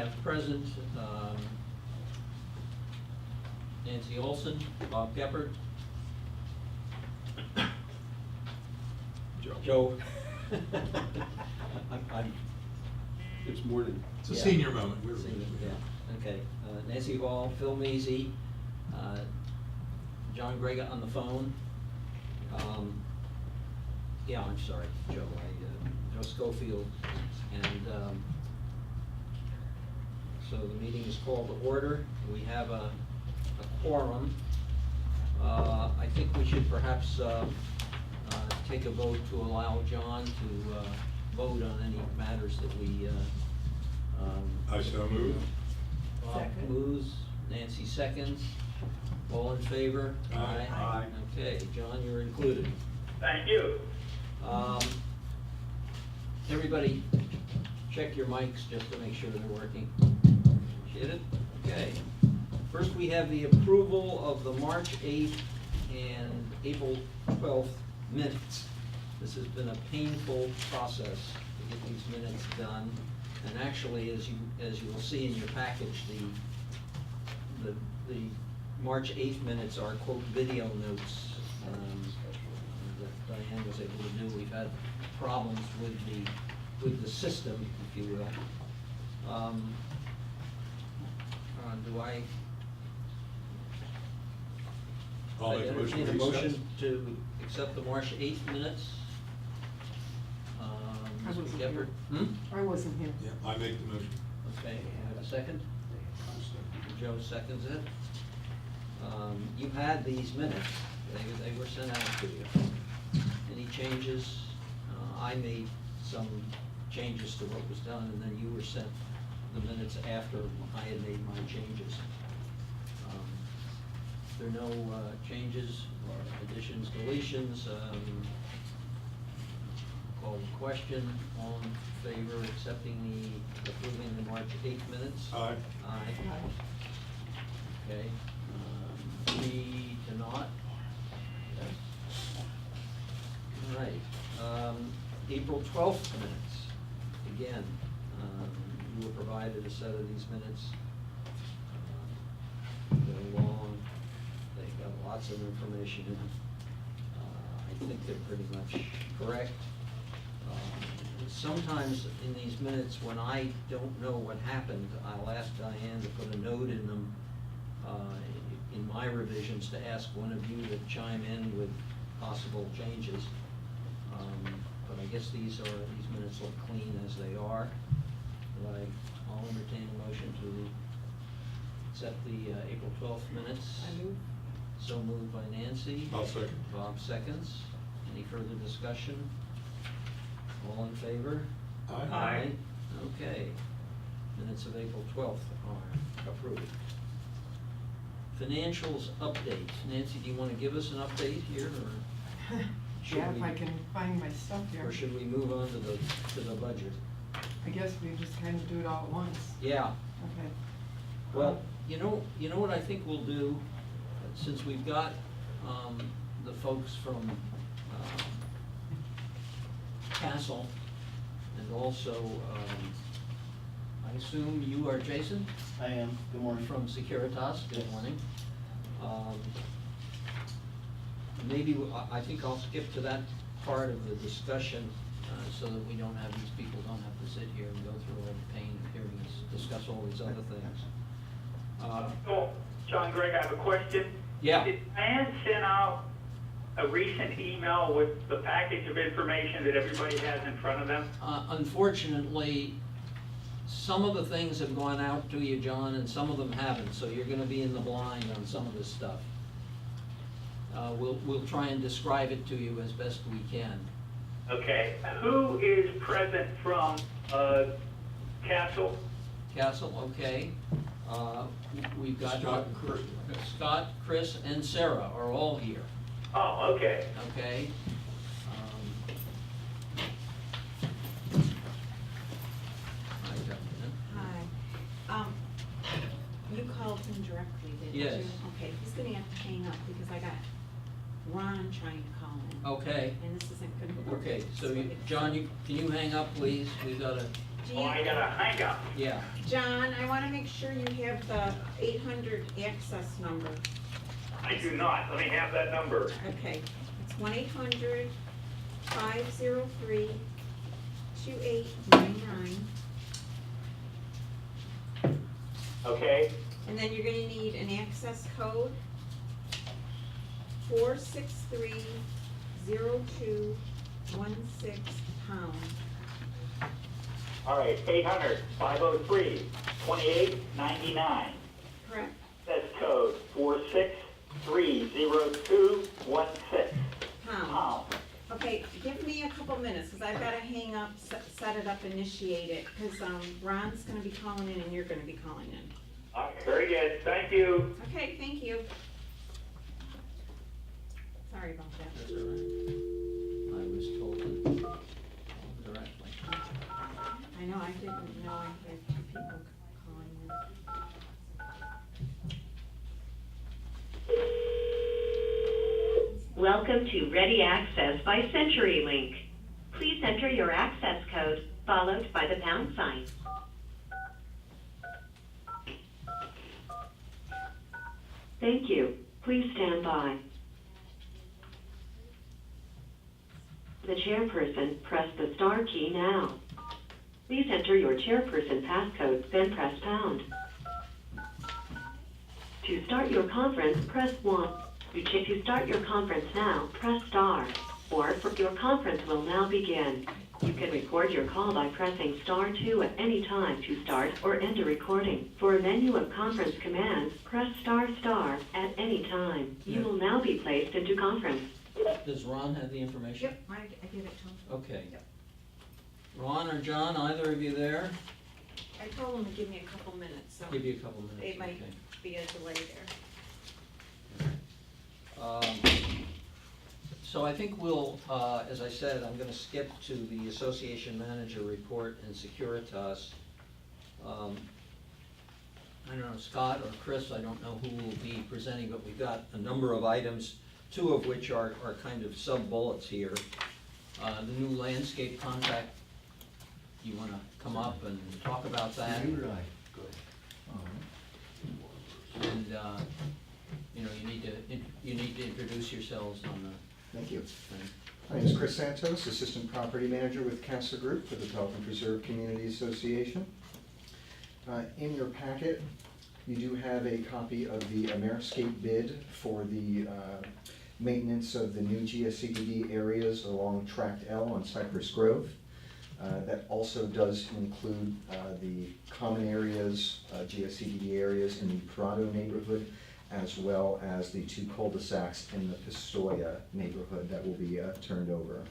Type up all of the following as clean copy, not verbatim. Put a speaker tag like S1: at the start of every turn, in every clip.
S1: have present Nancy Olson, Bob Geppert, Joe. I'm
S2: It's morning.
S3: It's a
S1: Yeah.
S3: senior moment.
S1: yeah, okay. Nancy Hall, Phil Measy, John Grega on the phone. Yeah, I'm sorry, Joe, Joe Schofield, and so the meeting is called to order. We have a quorum. I think we should perhaps take a vote to allow John to vote on any matters that we.
S3: I shall move.
S1: Bob moves, Nancy seconds. All in favor?
S3: Aye.
S2: Aye.
S1: Okay, John, you're included.
S4: Thank you.
S1: Everybody, check your mics just to make sure they're working. Appreciate it? Okay. First, we have the approval of the March 8th and April 12th minutes. This has been a painful process to get these minutes done. And actually, as you will see in your package, the March 8th minutes are, quote, video notes that Diane was able to do. We've had problems with the system, if you will. Do I?
S3: I'll make a motion
S1: entertain a
S3: to accept.
S1: motion to accept the March 8th minutes.
S5: I
S1: Mr.
S5: wasn't
S1: Geppert?
S5: here. I wasn't here.
S3: Yeah, I make the motion.
S1: Okay, I have a second? Joe seconds it. You had these minutes, they were sent out to you. Any changes? I made some changes to what was done, and then you were sent the minutes after I had made my changes. There are no changes or additions, deletions. Call the question. All in favor of accepting approving the March 8th minutes?
S3: Aye.
S1: Aye. Okay. 3 to not. All right. April 12th minutes. Again, you were provided a set of these minutes. They're long. They've got lots of information in them. I think they're pretty much correct. Sometimes in these minutes, when I don't know what happened, I'll ask Diane to put a note in them, in my revisions, to ask one of you to chime in with possible changes. But I guess these minutes look clean as they are. But I'll entertain a motion to accept the April 12th minutes.
S5: I move.
S1: So moved by Nancy.
S3: I'll second.
S1: Bob seconds. Any further discussion? All in favor?
S4: Aye.
S1: Okay. Minutes of April 12th are approved. Financials update. Nancy, do you want to give us an update here, or should
S5: Yeah, if
S1: we-
S5: I can find my stuff here.
S1: or should we move on to the budget?
S5: I guess we just kind of do it all at once.
S1: Yeah.
S5: Okay.
S1: Well, you know what I think we'll do, since we've got the folks from Castle, and also, I assume you are Jason?
S6: I am. Good morning.
S1: From Securitas, good
S6: Yes.
S1: morning. Maybe, I think I'll skip to that part of the discussion, so that we don't have, these people don't have to sit here and go through all the pain of hearing us discuss all these other things.
S4: So, John Gregg, I have a question.
S1: Yeah.
S4: Did Diane send out a recent email with the package of information that everybody has in front of them?
S1: Unfortunately, some of the things have gone out to you, John, and some of them haven't, so you're gonna be in the blind on some of this stuff. We'll try and describe it to you as best we can.
S4: Okay. Who is present from Castle?
S1: Castle, okay. We've got
S3: Scott and Chris.
S1: Scott, Chris, and Sarah are all here,
S4: Oh, okay.
S1: okay? Hi, Diane.
S7: Hi. You called him directly, didn't you?
S1: Yes.
S7: Okay, he's gonna have to hang up because I got Ron trying to call him.
S1: Okay.
S7: And this isn't gonna work.
S1: Okay, so John, can you hang up, please? We've got a
S7: Do
S4: Oh, I
S7: you,
S4: gotta hang up.
S1: Yeah,
S7: John, I wanna make sure you have the 800 access number.
S4: I do not. Let me have that number.
S7: Okay, it's 1-800-503-2899.
S4: Okay?
S7: And then you're gonna need an access code, 463-0216#.
S4: All right, 800-503-2899.
S7: Correct?
S4: That's code 4630216.
S7: Pound. Okay, give me a couple minutes, cause I've gotta hang up, set it up, initiate it, cause, Ron's gonna be calling in and you're gonna be calling in.
S4: All right, very good. Thank you.
S7: Okay, thank you. Sorry about that.
S1: that's all right. I was told it directly.
S7: I know, I didn't know I had people calling in.
S6: Welcome to Ready Access by CenturyLink. Please enter your access code, followed by the pound sign. Thank you. Please stand by. The chairperson, press the star key now. Please enter your chairperson passcode, then press pound. To start your conference, press 1. To start your conference now, press star. Or your conference will now begin. You can record your call by pressing star 2 at any time to start or end a recording. For a menu of conference commands, press star at any time. You will now be placed into conference.
S1: Does Ron have the information?
S7: Yep, I gave it to him.
S1: Okay.
S7: Yep.
S1: Ron or John, either of you there?
S7: I told him to give me a couple minutes, so
S1: Give you a couple minutes,
S7: it might
S1: okay.
S7: be a delay there.
S1: So I think we'll, as I said, I'm gonna skip to the association manager report and Securitas. I don't know, Scott or Chris, I don't know who will be presenting, but we've got a number of items, two of which are kind of sub-bullets here. The new landscape contract, you wanna come up and talk about that? And, you know, you need to introduce yourselves on the
S8: Thank you.
S1: thing.
S8: My name is Chris Santos, Assistant Property Manager with Casa Group for the Pelican Preserve Community Association. In your packet, you do have a copy of the Ameriscape bid for the maintenance of the new GSCDD areas along Tract L on Cypress Grove. That also does include the common areas, GSCDD areas in the Prado neighborhood, as well as the two cul-de-sacs in the Pistoia neighborhood that will be turned over.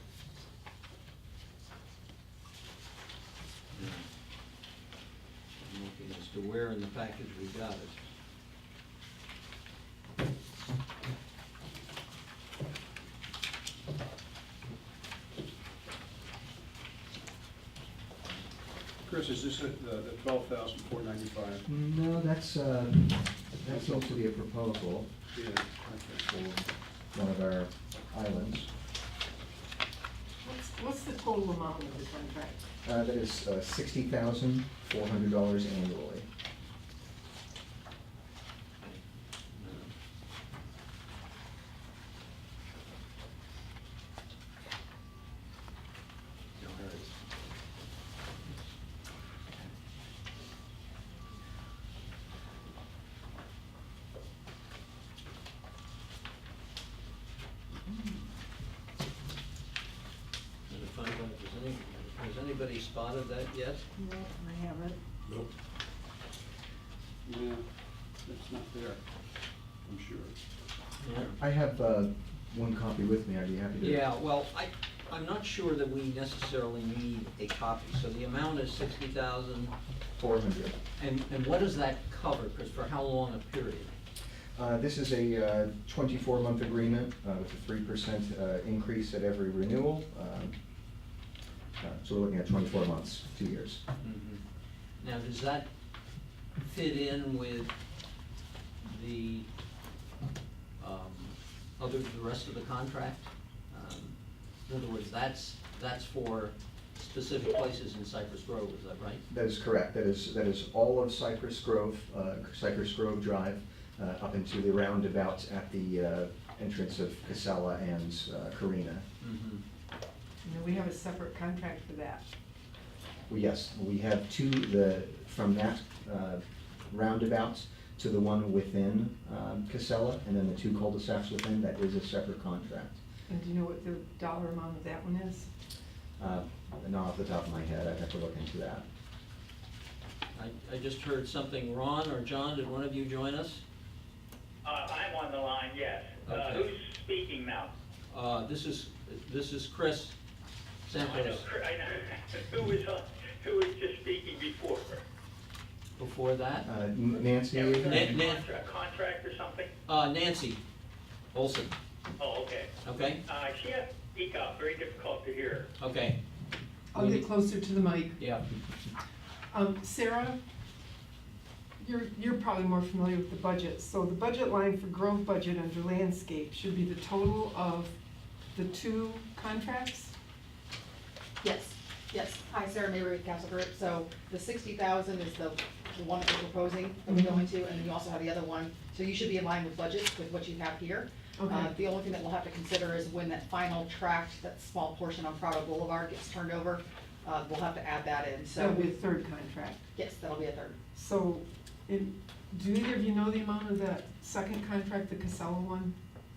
S1: I'm looking as to where in the package we got it.
S2: Chris, is this at the 12,495?
S8: No, that seems to be a proposal
S2: Yeah, okay.
S8: for one of our islands.
S5: What's the total amount of the contract?
S8: That is $60,400 annually.
S1: No, there it is. Trying to find out if has anybody spotted that yet?
S5: No, I haven't.
S3: Nope.
S2: Yeah, it's not there, I'm sure.
S8: I have one copy with me, I'd be happy to.
S1: Yeah, well, I'm not sure that we necessarily need a copy, so the amount is 60,000,
S8: 400.
S1: and what does that cover, Chris, for how long a period?
S8: This is a 24-month agreement with a 3% increase at every renewal. So we're looking at 24 months, 2 years.
S1: Now, does that fit in with the the rest of the contract? In other words, that's for specific places in Cypress Grove, is that right?
S8: That is correct. That is all of Cypress Grove Drive, up into the roundabout at the entrance of Casella and Carina.
S1: Mhm.
S5: We have a separate contract for that.
S8: Yes, we have from that roundabout to the one within Casella, and then the two cul-de-sacs within, that is a separate contract.
S5: And do you know what the dollar amount of that one is?
S8: Not off the top of my head, I'd have to look into that.
S1: I just heard something. Ron or John, did one of you join us?
S4: I'm on the line, yes.
S1: Okay.
S4: Who's speaking now?
S1: This is Chris
S4: I know,
S1: Samples.
S4: I know. Who was just speaking before?
S1: Before that,
S8: Nancy?
S4: Yeah, was there a
S1: Nan-
S4: contract or something?
S1: Nancy Olson,
S4: Oh, okay.
S1: okay?
S4: She has to speak up, very difficult to hear.
S1: Okay.
S5: I'll get closer to the mic.
S1: Yeah,
S5: Sarah, you're probably more familiar with the budget. So the budget line for Grove budget under landscape should be the total of the two contracts?
S9: Yes. Hi, Sarah Mabry with Castle Group. So the 60,000 is the one that we're proposing that we go into, and then you also have the other one. So you should be in line with budget with what you have here.
S5: Okay.
S9: The only thing that we'll have to consider is when that final tract, that small portion on Prado Boulevard gets turned over, we'll have to add that in. So
S5: That'll be a third contract.
S9: yes, that'll be a third.
S5: So, do either of you know the amount of that second contract, the Casella one?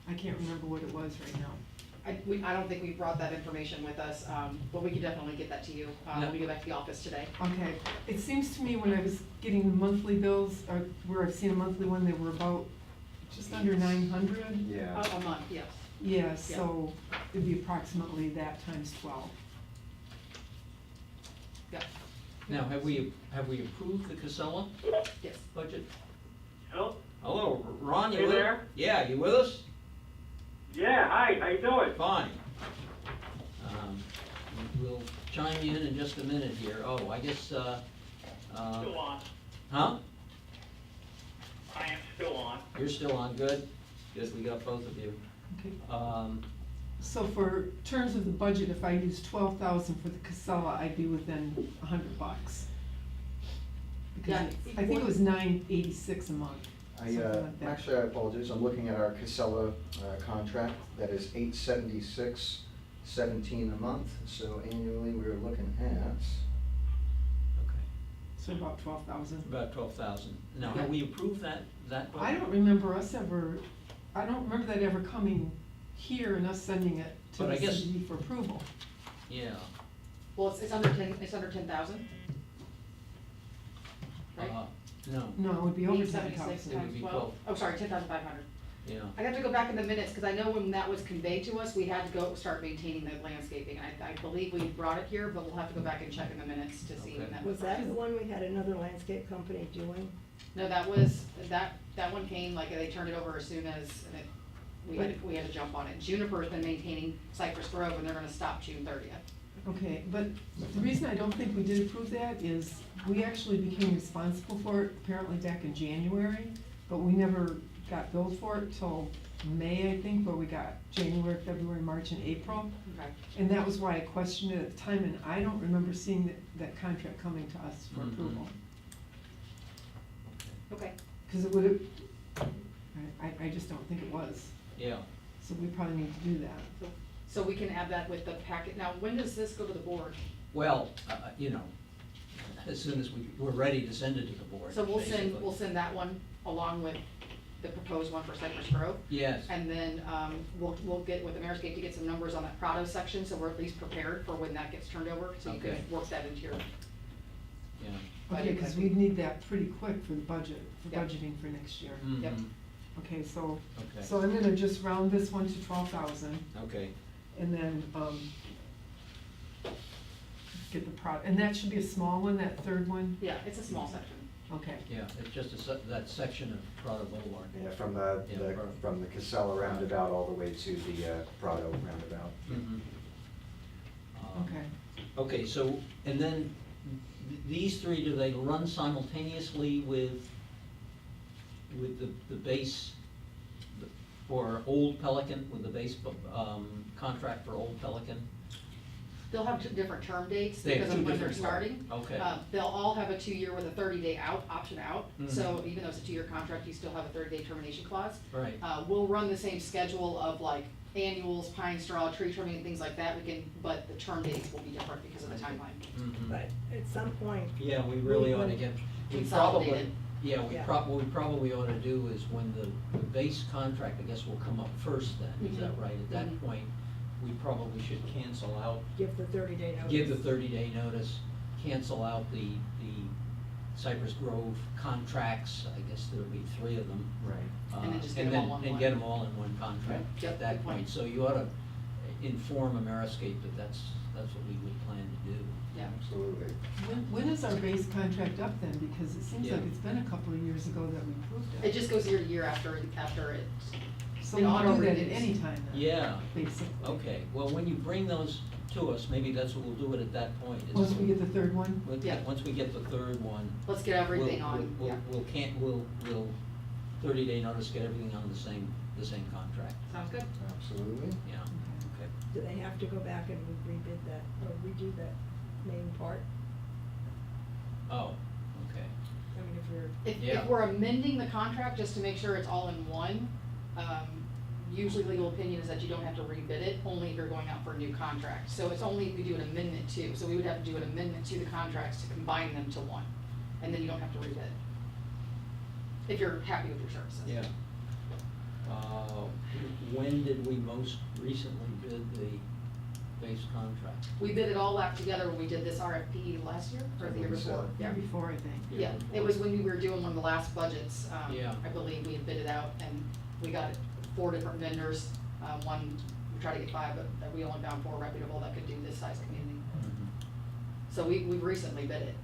S5: I can't remember what it was right now.
S9: I don't think we brought that information with us, but we can definitely get that to you when we go back to the office today.
S5: Okay, it seems to me when I was getting the monthly bills, or where I've seen a monthly one, they were about just under 900.
S8: Yeah.
S9: A month, yes.
S5: Yeah, so it'd be approximately that times 12.
S9: Yep,
S1: now, have we approved the Casella
S9: yes.
S1: budget?
S4: Hello?
S1: Hello, Ron, you
S4: Hey
S1: with?
S4: there.
S1: Yeah, you with us?
S4: Yeah, hi, how you doing?
S1: Fine. We'll chime you in just a minute here. Oh, I guess,
S4: Still on.
S1: huh?
S4: I am still on.
S1: You're still on, good? Good, we got both of you.
S5: Okay.
S1: So
S5: For terms of the budget, if I use 12,000 for the Casella, I'd be within $100. Because
S9: Yeah,
S5: I think it was $986 a month. something like that.
S8: Actually, I apologize, I'm looking at our Casella contract, that is $876.17 a month, so annually we're looking at,
S1: Okay,
S5: So about 12,000.
S1: about 12,000. Now, have we approved that budget?
S5: I don't remember that ever coming here and us sending it to
S1: But
S5: the
S1: I guess-
S5: CBD for approval.
S1: Yeah.
S9: Well, it's under 10,000. Right?
S1: No,
S5: No, it would be over
S9: 876
S5: 10,000.
S1: It would
S9: times
S1: be
S9: 12.
S1: 12.
S9: Oh, sorry, 10,500.
S1: yeah.
S9: I have to go back in the minutes, because I know when that was conveyed to us, we had to go start maintaining the landscaping. I believe we brought it here, but we'll have to go back and check in the minutes to see when
S1: Okay.
S9: that
S5: Was
S9: was.
S5: that
S10: The one we had another landscape company doing?
S9: No, that one came, like, they turned it over as soon as, and we had to jump on it. Juniper's been maintaining Cypress Grove, and they're gonna stop June 30th.
S5: Okay, but the reason I don't think we did approve that is we actually became responsible for it apparently back in January, but we never got billed for it till May, I think, where we got January, February, March, and April.
S9: Okay.
S5: And that was why I questioned it at the time, and I don't remember seeing that contract coming to us for
S1: Mhm.
S5: approval.
S9: Okay.
S5: Because it would have, I just don't think it was,
S1: Yeah.
S5: so we probably need to do that.
S9: So we can add that with the packet. Now, when does this go to the board?
S1: Well, as soon as we're ready to send it to the board.
S9: So
S1: basically.
S9: we'll send that one along with the proposed one for Cypress Grove.
S1: Yes,
S9: And then, we'll get with Ameriscape to get some numbers on that Prado section, so we're at least prepared for when that gets turned over, so you
S1: Okay.
S9: can work that into your.
S1: yeah.
S5: Okay, because we'd need that pretty quick for the budget, for
S9: Yep.
S5: budgeting for next year.
S9: Yep.
S1: Mhm.
S5: Okay, so
S1: Okay.
S5: I'm gonna just round this one to 12,000,
S1: Okay,
S5: and then, get the and that should be a small one, that third one?
S9: Yeah, it's a small section.
S5: Okay,
S1: yeah, it's just that section of Prado Boulevard.
S8: yeah, from
S1: Yeah.
S8: from the Casella roundabout all the way to the Prado roundabout.
S1: Mhm.
S5: okay.
S1: Okay, so, and then these three, do they run simultaneously with the base for Old Pelican, with the base contract for Old Pelican?
S9: They'll have different term dates
S1: They have
S9: because
S1: two
S9: of when they're
S1: different-
S9: starting.
S1: Okay.
S9: They'll all have a 2-year with a 30-day out, option out.
S1: Mhm.
S9: So even though it's a 2-year contract, you still have a 30-day termination clause.
S1: Right.
S9: We'll run the same schedule of like annuals, pine straw, tree trimming, and things like that. But the term dates will be different because of the timeline.
S1: Mhm.
S10: But at some point,
S1: Yeah, we really ought to get, we probably,
S9: Consolidated.
S1: yeah,
S10: Yeah.
S1: what we probably ought to do is when the base contract, I guess, will come up first then, is that
S9: Mhm.
S1: right? At that
S9: Mhm.
S1: point, we probably should cancel out,
S10: give the 30-day notice.
S1: give the 30-day notice, cancel out the Cypress Grove contracts, I guess there'll be 3 of them.
S8: Right.
S9: And then just get them all in
S1: And
S9: one.
S1: get them all in one contract
S9: Yep,
S1: at that
S9: good point.
S1: point. So you ought to inform Ameriscape that that's what we would plan to do.
S9: Yeah.
S8: Absolutely.
S5: When is our base contract up then? Because it seems like
S1: Yeah.
S5: it's been a couple of years ago that we approved it.
S9: It just goes year to year after it.
S5: So
S9: it
S5: we
S9: auto
S5: can do that at
S9: renews.
S5: any time then?
S1: Yeah.
S5: Basically.
S1: Okay, well, when you bring those to us, maybe that's what we'll do it at that point. is
S5: Once we get the third one?
S9: Yeah.
S1: Once we get the third one.
S9: Let's get everything
S1: we'll-
S9: on,
S1: We'll,
S9: yeah.
S1: we'll 30-day notice, get everything on the same contract,
S9: Sounds good.
S8: Absolutely.
S1: yeah, okay.
S10: Do they have to go back and rebid that, or redo that main part?
S1: Oh, okay.
S10: I mean, if you're,
S1: Yeah.
S9: If we're amending the contract just to make sure it's all in one, usually legal opinion is that you don't have to rebid it, only if you're going out for a new contract. So it's only if we do an amendment to, so we would have to do an amendment to the contracts to combine them to one, and then you don't have to rebid. If you're happy with your services.
S1: Yeah. When did we most recently bid the base contract?
S9: We bid it all up together when we did this RFP last year, or the year before.
S5: Year before, I think.
S9: Yeah, it was when we were doing one of the last budgets,
S1: Yeah.
S9: I believe we had bid it out, and we got 4 different vendors. One, we tried to get 5, but we only found 4 reputable that could do this size community.
S1: Mhm.
S9: So we've recently bid it,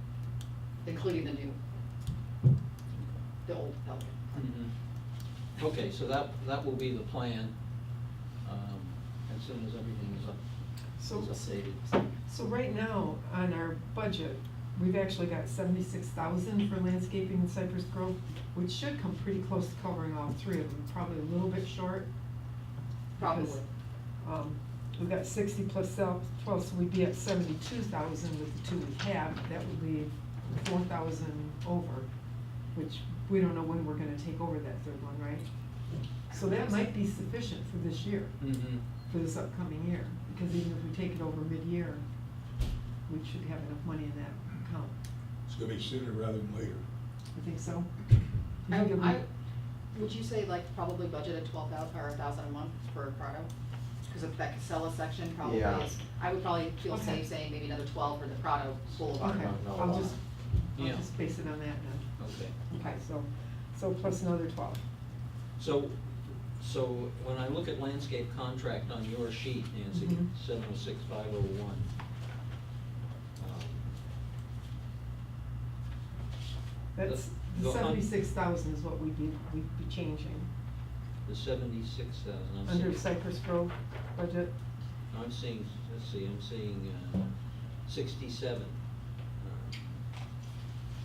S9: including the old Pelican.
S1: Mhm. Okay, so that will be the plan, as soon as everything is
S5: So,
S1: updated.
S5: so right now, on our budget, we've actually got 76,000 for landscaping in Cypress Grove, which should come pretty close to covering all 3 of them, probably a little bit short.
S9: Probably.
S5: because, We've got 60 plus 12, so we'd be at 72,000 with the 2 we have. That would leave 4,000 over, which we don't know when we're gonna take over that 3rd one, right? So that might be sufficient for this year,
S1: Mhm.
S5: for this upcoming year, because even if we take it over mid-year, we should have enough money in that account.
S3: It's gonna be sooner rather than later.
S5: You think so? You think it'll be-
S9: Would you say like probably budget at 12,000 or 1,000 a month for Prado? Because of that Casella section probably
S8: Yeah.
S9: is, I would probably feel
S5: Okay.
S9: safe saying maybe another 12 for the Prado Boulevard.
S5: Okay,
S8: Not a
S5: I'll
S8: lot.
S5: just
S1: Yeah.
S5: base it on that then.
S1: Okay.
S5: Okay, so plus another 12.
S1: So when I look at landscape contract on your sheet, Nancy,
S5: Mhm.
S1: 706501.
S5: That's,
S1: The
S5: the
S1: hun-
S5: 76,000 is what we'd be changing,
S1: The 76,000, I'm
S5: under
S1: seeing,
S5: Cypress Grove budget.
S1: I'm seeing, let's see, I'm seeing 67.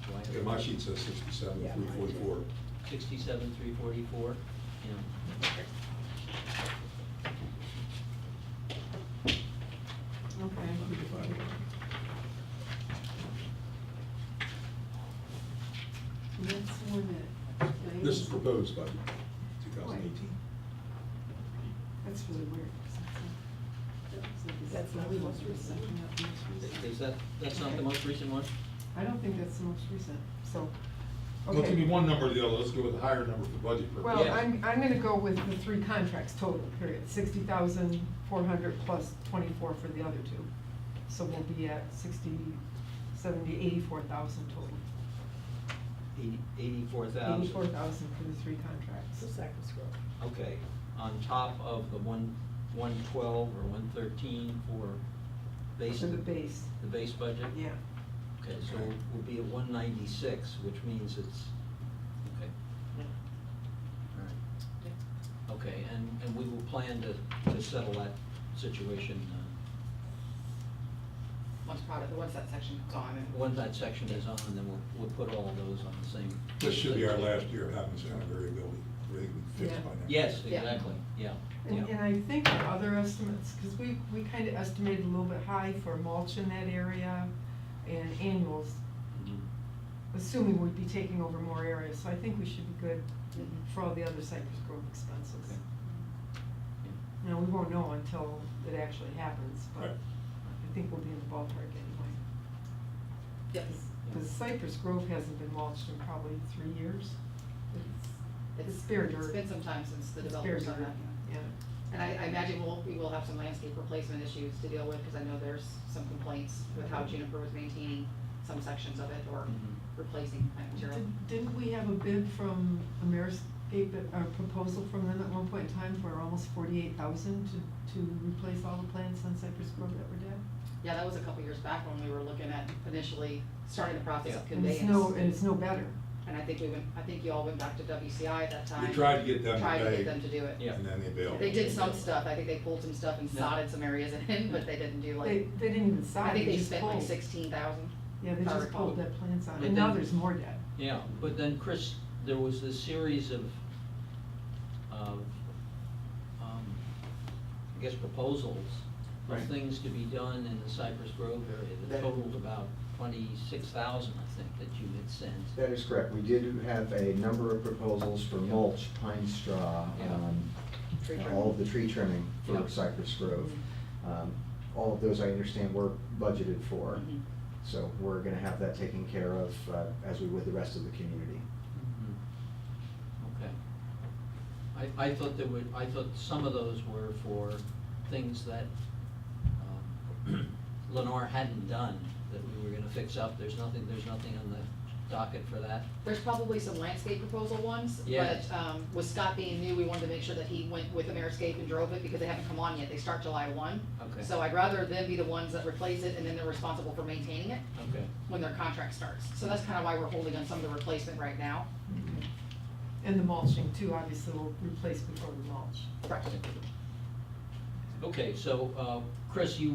S1: Do I have
S3: Yeah,
S1: it?
S3: my sheet says 67,
S10: Yeah, mine too.
S3: 344.
S1: 67,344, yeah.
S5: Okay. That's one that.
S3: This is proposed budget, 2018.
S5: That's really weird. 'cause
S10: That's not the most recent.
S5: Not the most recent.
S1: Is that's not the most recent one?
S5: I don't think that's the most recent, so,
S3: Well, it can be
S5: okay.
S3: one number or the other, let's go with the higher number for budget purposes.
S5: Well,
S1: Yeah.
S5: I'm gonna go with the 3 contracts total, period, 60,400 plus 24 for the other 2. So we'll be at 60, 70, 84,000 total.
S1: 84,000.
S5: 84,000 for the 3 contracts.
S10: So Cypress Grove.
S1: Okay, on top of the 112 or 113 for base?
S5: For the base,
S1: The base budget?
S5: yeah.
S1: Okay, so we'll be at 196, which means it's, okay. All right. Okay, and we will plan to settle that situation,
S9: Once that section comes on. and-
S1: once that section is on, then we'll put all of those on the same.
S3: This should be our last year of having this kind of variability. everything would be fixed
S5: Yeah.
S3: by now.
S1: Yes,
S9: Yeah.
S1: exactly, yeah, yeah.
S5: And I think our other estimates, because we kind of estimated a little bit high for mulch in that area and annuals,
S1: Mhm.
S5: assuming we'd be taking over more areas, so I think we should be good
S9: Mhm.
S5: for all the other Cypress Grove expenses.
S1: Okay. Yeah.
S5: Now, we won't know until it actually happens, but
S3: Right.
S5: I think we'll be in the ballpark anyway.
S9: Yes.
S5: Because Cypress Grove hasn't been mulched in probably 3 years. It's spare
S9: It's
S5: dirt.
S9: been some time since the
S5: It's
S9: developers
S5: spare
S9: done that.
S5: dirt, yeah.
S9: And I imagine we will have some landscape replacement issues to deal with, because I know there's some complaints with how Juniper was maintaining some sections of it or
S1: Mhm.
S9: replacing plant material.
S5: Didn't we have a bid from Ameriscape, a proposal from them at one point in time for almost 48,000 to replace all the plants on Cypress Grove that were dead?
S9: Yeah, that was a couple years back when we were looking at initially starting the process of
S1: Yeah.
S5: And
S9: conveyance.
S5: it's no better.
S9: And I think you all went back to WCI at that time.
S3: We tried to get them to
S9: Tried to
S3: pay,
S9: get them to do it.
S1: Yeah.
S3: and then they bailed.
S9: They did some stuff, I think they pulled some stuff and
S1: Yeah.
S9: sodded some areas in, but they didn't do
S5: They
S9: like,
S5: didn't even sod,
S9: I think
S5: they
S9: they
S5: just
S9: spent like
S5: pulled.
S9: 16,000.
S5: Yeah, they
S9: if I
S5: just
S9: recall.
S5: pulled dead plants on,
S1: But
S5: and now
S1: then-
S5: there's more dead.
S1: Yeah, but then, Chris, there was this series of, I guess, proposals of
S8: Right.
S1: things to be done in the Cypress Grove area that
S8: That-
S1: totaled about 26,000, I think, that you had sent.
S8: That is correct. We did have a number of proposals for mulch, pine straw,
S1: Yeah.
S9: Tree trimming.
S8: all of the tree trimming
S1: Yeah.
S8: for Cypress Grove. All of those, I understand, were budgeted for.
S9: Mhm.
S8: So we're gonna have that taken care of, as we would the rest of the community.
S1: Okay. I thought I thought some of those were for things that Lenore hadn't done, that we were gonna fix up. There's nothing on the docket for that.
S9: There's probably some landscape proposal ones,
S1: Yeah.
S9: but with Scott being new, we wanted to make sure that he went with Ameriscape and drove it, because they haven't come on yet, they start July 1.
S1: Okay.
S9: So I'd rather them be the ones that replace it, and then they're responsible for maintaining it
S1: Okay.
S9: when their contract starts. So that's kind of why we're holding on some of the replacement right now.
S5: And the mulching too, obviously, will replace before we mulch.
S9: Correct.
S1: Okay, so, Chris, you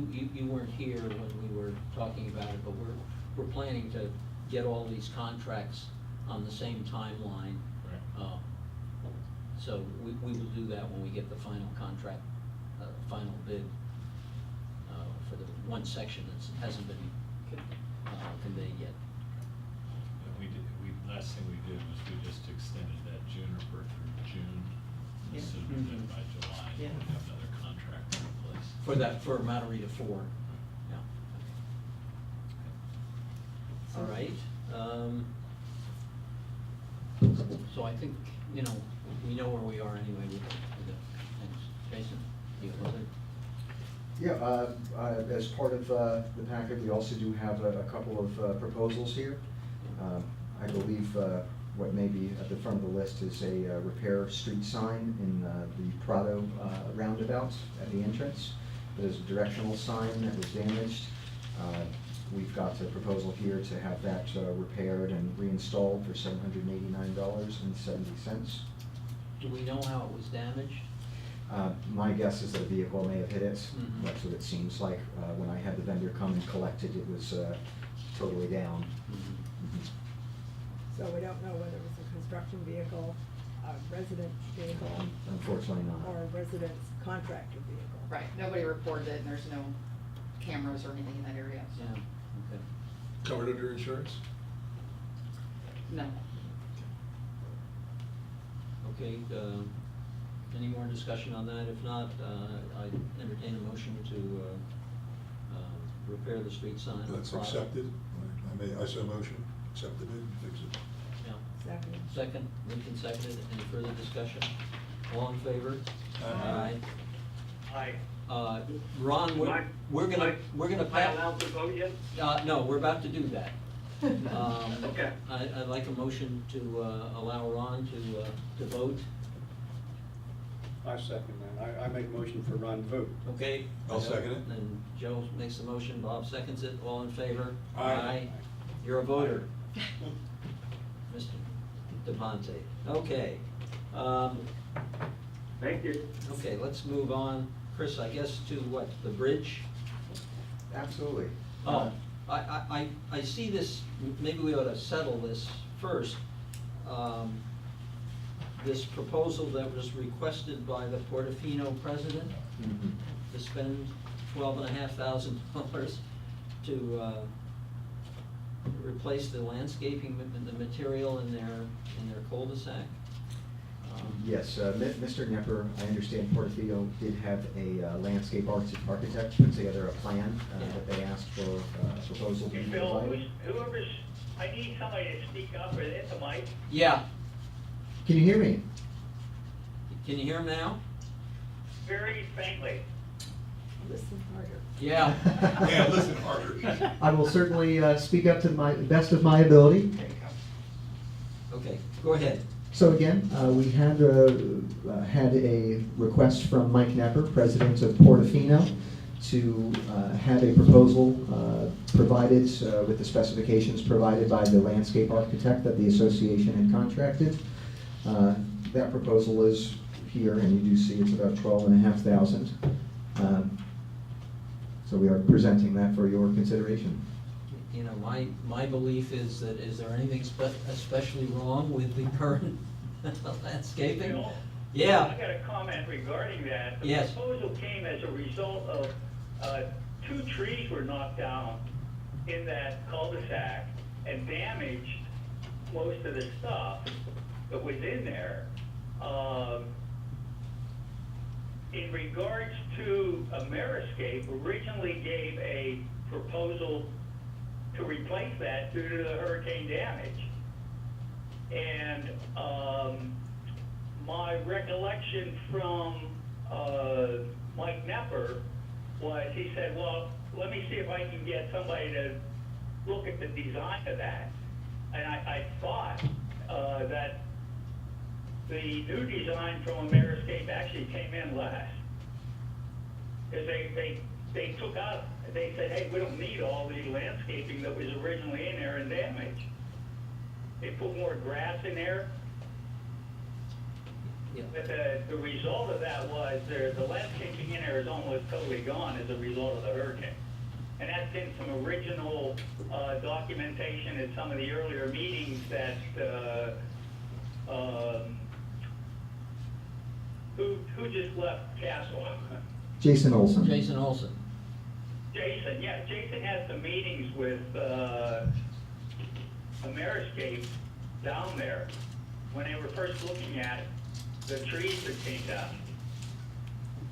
S1: weren't here when we were talking about it, but we're planning to get all these contracts on the same timeline.
S3: Right.
S1: So we will do that when we get the final contract, final bid, for the one section that hasn't been conveyed yet.
S11: Last thing we did was we just extended that Juniper through June,
S9: Yeah.
S11: assuming that by July,
S9: Yeah.
S11: we'd have another contract in place.
S1: For Matarita 4, yeah. All right, so I think, we know where we are anyway with the things. Jason, you have other?
S8: Yeah, as part of the packet, we also do have a couple of proposals here. I believe what may be at the front of the list is a repair street sign in the Prado roundabout at the entrance. There's a directional sign that was damaged. We've got a proposal here to have that repaired and reinstalled for $789.70.
S1: Do we know how it was damaged?
S8: My guess is that a vehicle may have hit it.
S1: Mhm.
S8: That's what it seems like. When I had the vendor come and collect it, it was totally down.
S10: So we don't know whether it was a construction vehicle, a resident vehicle,
S8: Unfortunately not.
S10: or a resident's contractor vehicle.
S9: Right, nobody reported it, and there's no cameras or anything in that area, so.
S1: Yeah, okay.
S3: Covered under insurance?
S9: No.
S1: Okay, any more discussion on that? If not, I entertain a motion to repair the street sign. on
S3: That's
S1: Prado.
S3: accepted. I so motion, accept the bid, fix it.
S1: Yeah.
S10: Second.
S1: Second, moved and seconded. Any further discussion? All in favor?
S3: Aye.
S4: Aye.
S1: Ron, we're gonna
S4: Am I
S1: pass.
S4: allowed to vote yet?
S1: No, we're about to do that.
S4: Okay.
S1: I'd like a motion to allow Ron to vote.
S2: I second that. I make a motion for Ron to vote.
S1: Okay?
S3: I'll second it.
S1: And Joe makes the motion, Bob seconds it. All in favor?
S3: Aye.
S1: You're a voter. Mr. DePonte. Okay.
S4: Thank you.
S1: Okay, let's move on. Chris, I guess to what, the bridge?
S8: Absolutely.
S1: Oh, I see this, maybe we ought to settle this first. this proposal that was requested by the Portofino president to spend $12,500 to replace the landscaping, the material in their cul-de-sac.
S8: Yes, Mr. Knepper, I understand Portofino did have a landscape architect put together a plan that they asked for a proposal to
S4: Hey,
S8: be
S4: Phil,
S8: provided.
S4: whoever's, I need somebody to speak up or hit the mic.
S1: Yeah,
S8: Can you hear me?
S1: can you hear him now?
S4: Very faintly.
S10: Listen harder.
S1: Yeah.
S3: Yeah, listen harder.
S8: I will certainly speak up to the best of my ability.
S1: Okay, go ahead.
S8: So again, we had a request from Mike Knepper, president of Portofino, to have a proposal provided with the specifications provided by the landscape architect that the association had contracted. That proposal is here, and you do see it's about $12,500. So we are presenting that for your consideration.
S1: You know, my belief is that, is there anything especially wrong with the current landscaping?
S4: Phil,
S1: Yeah.
S4: I got a comment regarding that. The
S1: Yes.
S4: proposal came as a result of, 2 trees were knocked down in that cul-de-sac and damaged most of the stuff that was in there. In regards to Ameriscape, originally gave a proposal to replace that due to the hurricane damage. And my recollection from Mike Knepper was, he said, well, let me see if I can get somebody to look at the design of that. And I thought that the new design from Ameriscape actually came in less. Because they took out, they said, hey, we don't need all the landscaping that was originally in there and damaged. They put more grass in there.
S1: Yeah.
S4: But the result of that was the landscaping in there is almost totally gone as a result of the hurricane. And that's been some original documentation at some of the earlier meetings that, who just left Castle?
S8: Jason Olson.
S1: Jason Olson.
S4: Jason, yeah, Jason had some meetings with Ameriscape down there when they were first looking at the trees that came down.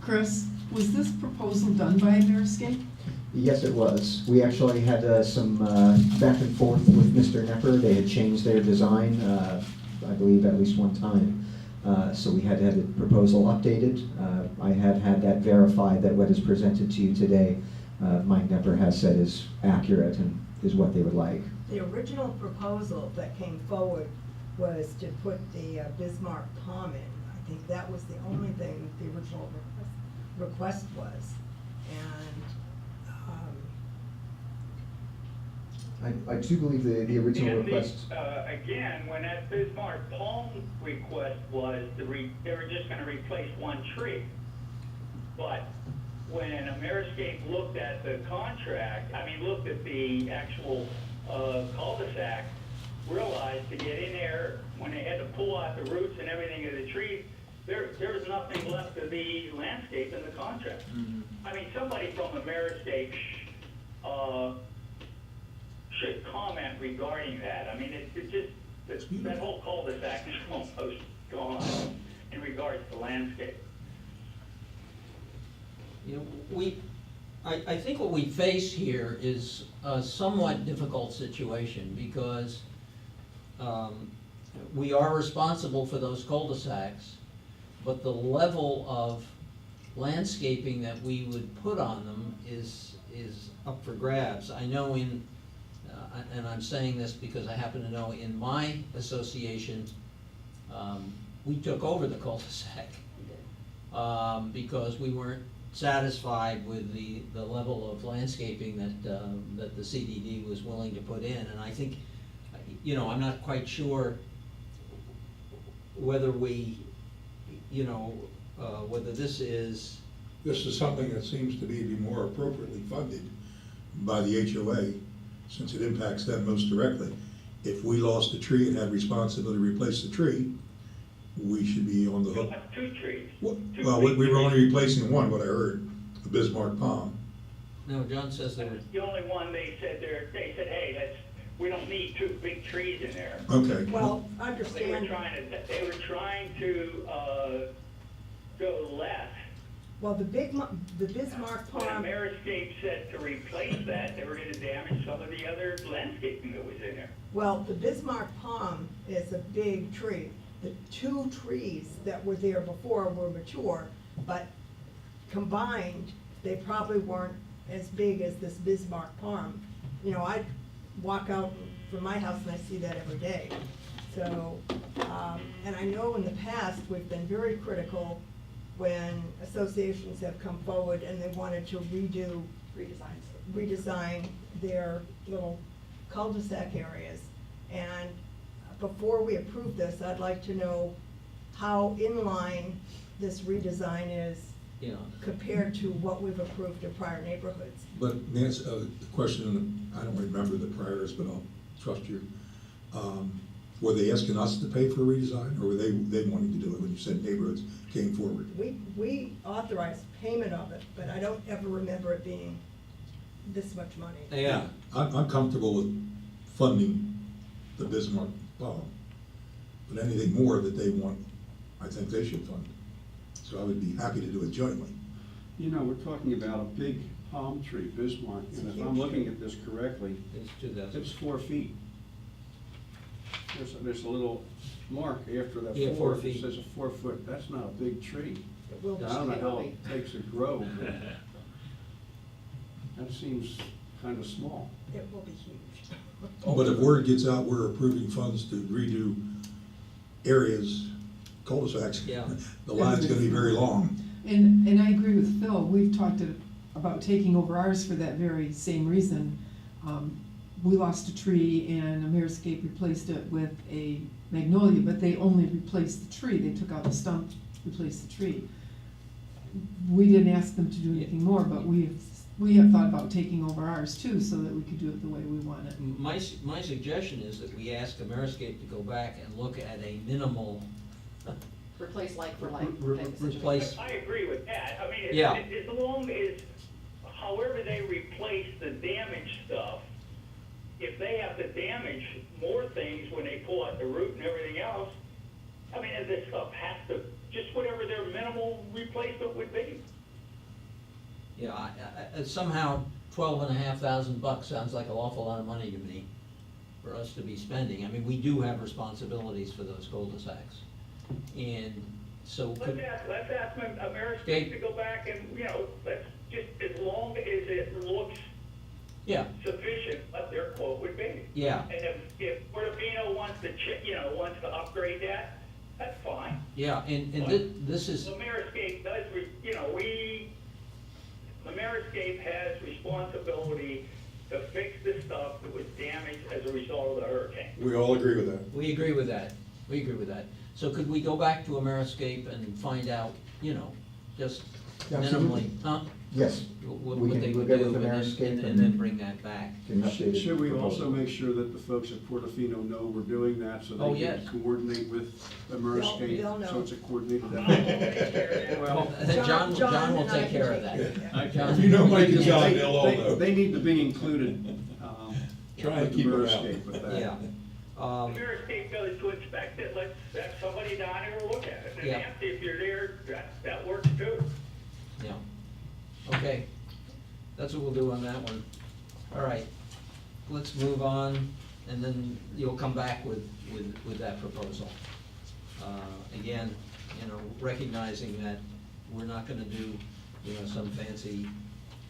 S5: Chris, was this proposal done by Ameriscape?
S8: Yes, it was. We actually had some back and forth with Mr. Knepper. They had changed their design, I believe, at least one time. So we had to have the proposal updated. I have had that verified that what is presented to you today, Mike Knepper has said is accurate and is what they would like.
S10: The original proposal that came forward was to put the Bismarck Palm in. I think that was the only thing the original request was. And
S8: I do believe the original
S4: And
S8: request.
S4: again, when that Bismarck Palm request was, they were just gonna replace one tree. But when Ameriscape looked at the contract, looked at the actual cul-de-sac, realized to get in there, when they had to pull out the roots and everything of the tree, there was nothing left of the landscape in the contract. Somebody from Ameriscape should comment regarding that. That whole cul-de-sac is almost gone in regards to landscape.
S1: You know, I think what we face here is a somewhat difficult situation because we are responsible for those cul-de-sacs, but the level of landscaping that we would put on them is up for grabs. I know and I'm saying this because I happen to know in my association, we took over the cul-de-sac because we weren't satisfied with the level of landscaping that the CDD was willing to put in. And I think, I'm not quite sure whether whether this is.
S3: This is something that seems to be more appropriately funded by the HOA, since it impacts them most directly. If we lost a tree and had responsibility to replace the tree, we should be on the hook.
S4: That's 2 trees.
S3: Well,
S4: Two
S3: well, we
S4: big
S3: were only
S4: trees.
S3: replacing one, what I heard, the Bismarck palm.
S1: No, John says there were,
S4: That's the only one they said they said, hey, we don't need 2 big trees in there.
S3: Okay.
S10: Well,
S4: They were
S10: understand,
S4: trying to go left.
S10: well, the Bismarck
S4: When
S10: palm,
S4: Ameriscape said to replace that, they were gonna damage some of the other landscaping that was in there.
S10: well, the Bismarck palm is a big tree. The 2 trees that were there before were mature, but combined, they probably weren't as big as this Bismarck palm. You know, I walk out from my house and I see that every day. So, and I know in the past, we've been very critical when associations have come forward and they wanted to redesign their little cul-de-sac areas. And before we approve this, I'd like to know how in line this redesign is
S1: you know,
S10: compared to what we've approved in prior neighborhoods.
S3: But Nancy, the question, I don't remember the priors, but I'll trust you. Were they asking us to pay for a redesign, or were they wanting to do it when you said neighborhoods came forward?
S10: We authorized payment of it, but I don't ever remember it being this much money.
S1: yeah,
S3: I'm comfortable with funding the Bismarck palm, but anything more that they want, I think they should fund. So I would be happy to do it jointly.
S2: You know, we're talking about a big palm tree, Bismarck, and if I'm looking at this correctly,
S1: it's 2,000.
S2: it's 4 feet. There's a little mark after that
S1: Yeah,
S2: 4,
S1: 4 feet.
S2: it says a 4 foot, that's not a big tree.
S10: It will
S2: I
S10: be.
S2: don't know
S9: It will
S2: how
S9: be.
S2: it takes to grow, but that seems kind of small.
S10: It will be huge.
S3: But if word gets out, we're approving funds to redo areas, cul-de-sacs.
S1: Yeah.
S3: The line's gonna be very long.
S5: And I agree with Phil, we've talked about taking over ours for that very same reason. We lost a tree and Ameriscape replaced it with a magnolia, but they only replaced the tree, they took out the stump, replaced the tree. We didn't ask them to do anything more, but we have thought about taking over ours too, so that we could do it the way we want it.
S1: My suggestion is that we ask Ameriscape to go back and look at a minimal,
S9: Replace like for like.
S1: Re-
S9: type of situation.
S1: replace-
S4: I agree with that. I mean,
S1: Yeah.
S4: as long as, however they replace the damaged stuff, if they have to damage more things when they pull out the root and everything else, I mean, and this stuff has to, just whatever their minimal replacement would be.
S1: yeah, somehow $12,500 sounds like an awful lot of money to me for us to be spending. I mean, we do have responsibilities for those cul-de-sacs. And so
S4: Let's
S1: could,
S4: ask Ameriscape to go back and, you know, let's just, as long as it looks
S1: yeah,
S4: sufficient, what their quote would be.
S1: yeah,
S4: And if Portofino wants to, wants to upgrade that, that's fine.
S1: yeah, and this is,
S4: Ameriscape does, Ameriscape has responsibility to fix the stuff that was damaged as a result of the hurricane.
S3: We all agree with that.
S1: we agree with that, we agree with that. So could we go back to Ameriscape and find out, just minimally,
S8: Absolutely.
S1: huh?
S8: Yes,
S1: What
S8: we
S1: they
S8: can
S1: would
S8: get
S1: do,
S8: with
S1: and
S8: Ameriscape
S1: then bring that back.
S8: An updated
S2: Should we also
S8: proposal.
S2: make sure that the folks at Portofino know we're doing that, so
S1: Oh,
S2: they
S1: yes.
S2: can coordinate with Ameriscape?
S10: They'll know.
S2: So it's a coordinated
S4: I'll
S2: effort.
S4: take care of that.
S1: Well,
S10: John
S1: John will
S10: and I
S1: take
S10: can
S1: care of
S10: take
S1: that.
S2: I-
S1: John-
S3: If you know Mike and
S2: They-
S3: John, they'll all
S2: they-
S3: know.
S2: They need to be included,
S3: Try and
S2: with
S3: keep 'em out.
S2: Ameriscape with that.
S1: Yeah.
S4: Ameriscape goes to inspect it, let's have somebody down there look at it. And
S1: Yeah.
S4: Nancy, if you're there, that works too.
S1: Yeah, okay, that's what we'll do on that one. All right, let's move on, and then you'll come back with that proposal. Again, recognizing that we're not gonna do, some fancy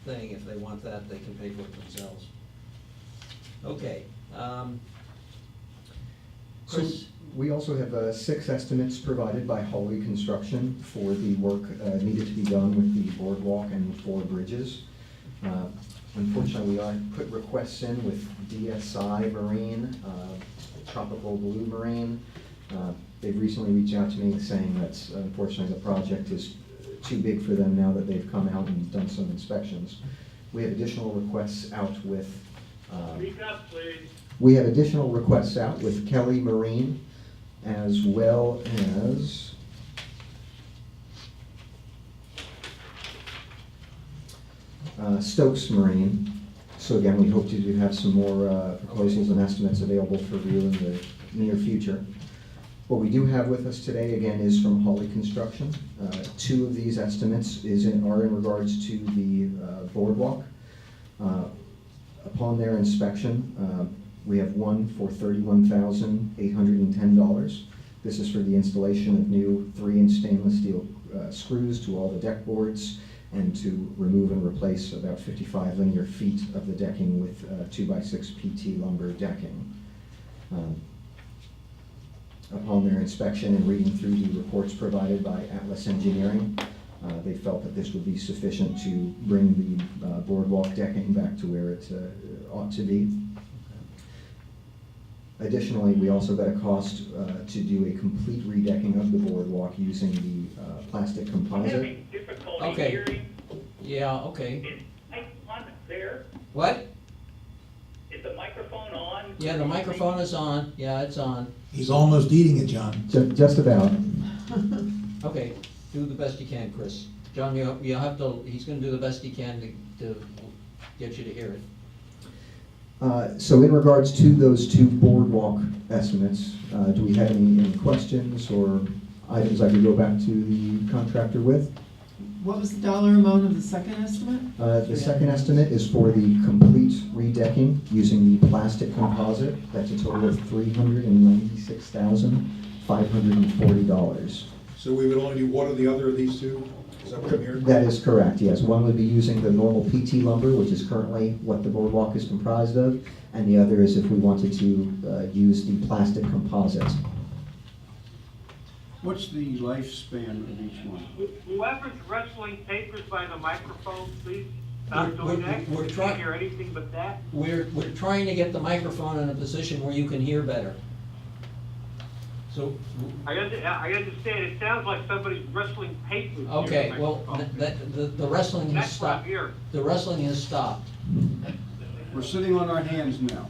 S1: thing. If they want that, they can pay for it themselves. Okay,
S8: So
S1: Chris?
S8: we also have 6 estimates provided by Hawley Construction for the work needed to be done with the boardwalk and 4 bridges. Unfortunately, I put requests in with DSI Marine, Tropical Blue Marine. They've recently reached out to me saying that unfortunately the project is too big for them now that they've come out and done some inspections. We have additional requests out with
S4: Speak up, please.
S8: We have additional requests out with Kelly Marine, as well as Stokes Marine. So again, we hope to have some more proposals and estimates available for review in the near future. What we do have with us today, again, is from Hawley Construction. Two of these estimates are in regards to the boardwalk. Upon their inspection, we have one for $31,810. This is for the installation of new 3-inch stainless steel screws to all the deck boards and to remove and replace about 55 linear feet of the decking with 2x6 PT lumber decking. Upon their inspection and reading through the reports provided by Atlas Engineering, they felt that this would be sufficient to bring the boardwalk decking back to where it ought to be. Additionally, we also got a cost to do a complete redecking of the boardwalk using the plastic
S4: I'm
S8: composite.
S4: having difficulty
S1: Okay.
S4: hearing.
S1: Yeah, okay.
S4: Is the mic on there?
S1: What?
S4: Is the microphone on?
S1: Yeah, the microphone is on. Yeah, it's on.
S3: He's almost eating it, John.
S8: Just about.
S1: Okay, do the best you can, Chris. John, you'll have to, he's gonna do the best he can to get you to hear it.
S8: So in regards to those two boardwalk estimates, do we have any questions or items I could go back to the contractor with?
S5: What was the dollar amount of the second estimate?
S8: The second estimate is for the complete redecking using the plastic composite. That's a total of $396,540.
S3: So we would only do one or the other of these two? Is that what I'm hearing?
S8: That is correct, yes. One would be using the normal PT lumber, which is currently what the boardwalk is comprised of, and the other is if we wanted to use the plastic composite.
S2: What's the lifespan of each one?
S12: Whoever's wrestling papers by the microphone, please stop
S1: We're-
S12: doing that.
S1: we're
S12: We
S1: try-
S12: can't hear anything but that.
S1: We're trying to get the microphone in a position where you can hear better. So,
S12: I understand, it sounds like somebody's wrestling papers. near
S1: okay,
S12: the
S1: well,
S12: microphone.
S1: the wrestling has
S12: That's what I'm
S1: stopped.
S12: hearing.
S1: The wrestling has stopped.
S2: We're sitting on our hands now.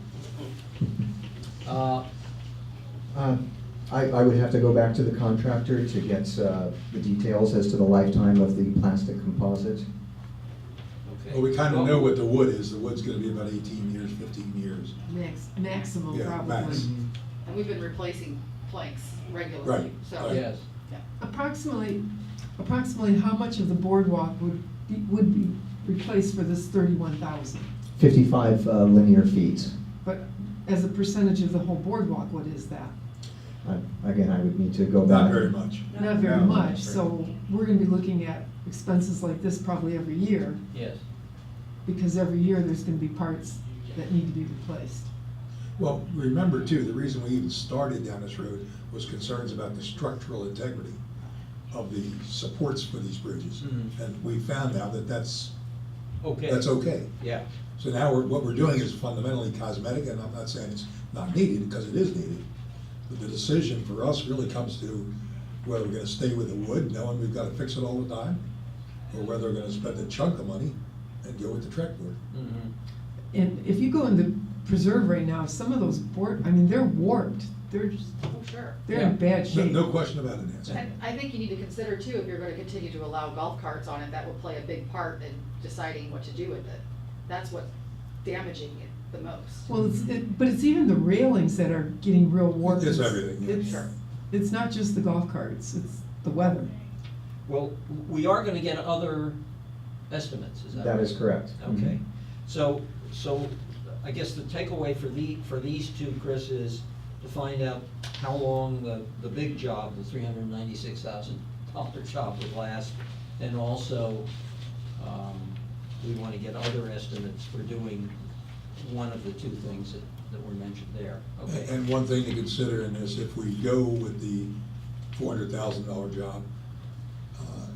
S8: I would have to go back to the contractor to get the details as to the lifetime of the plastic composite.
S1: Okay.
S3: Well, we kind of know what the wood is. The wood's gonna be about 18 years, 15 years.
S5: Maximum
S3: Yeah,
S5: probably.
S3: max.
S9: And we've been replacing planks regularly,
S3: Right,
S9: so.
S3: right.
S1: Yes.
S9: Yeah.
S5: Approximately how much of the boardwalk would be replaced for this 31,000?
S8: 55 linear feet.
S5: But as a percentage of the whole boardwalk, what is that?
S8: Again, I would need to go back.
S3: Not very much.
S5: Not very
S2: No.
S5: much, so we're gonna be looking at expenses like this probably every year,
S1: Yes.
S5: because every year there's gonna be parts that need to be replaced.
S3: Well, remember too, the reason we even started down this road was concerns about the structural integrity of the supports for these bridges.
S1: Mhm.
S3: And we found now that that's
S1: Okay.
S3: okay.
S1: Yeah.
S3: So now what we're doing is fundamentally cosmetic, and I'm not saying it's not needed, because it is needed. But the decision for us really comes to whether we're gonna stay with the wood, knowing we've gotta fix it all the time, or whether we're gonna spend a chunk of money and go with the Trek board.
S1: Mhm.
S5: And if you go in the preserve right now, some of those they're warped, they're
S9: Oh, sure.
S5: in bad
S3: No,
S5: shape.
S3: no question about it, Nancy.
S9: And I think you need to consider too, if you're gonna continue to allow golf carts on it, that will play a big part in deciding what to do with it. That's what's damaging it the most.
S5: Well, but it's even the railings that are getting real warped.
S3: It's everything, yeah.
S5: It's-
S9: Sure.
S5: It's not just the golf carts, it's the weather.
S1: Well, we are gonna get other estimates, is that right?
S8: That is correct.
S1: Okay, so I guess the takeaway for these two, Chris, is to find out how long the big job, the $396,000 job would last, and also, we wanna get other estimates for doing one of the two things that were mentioned there, okay?
S3: And one thing to consider in this, if we go with the $400,000 job,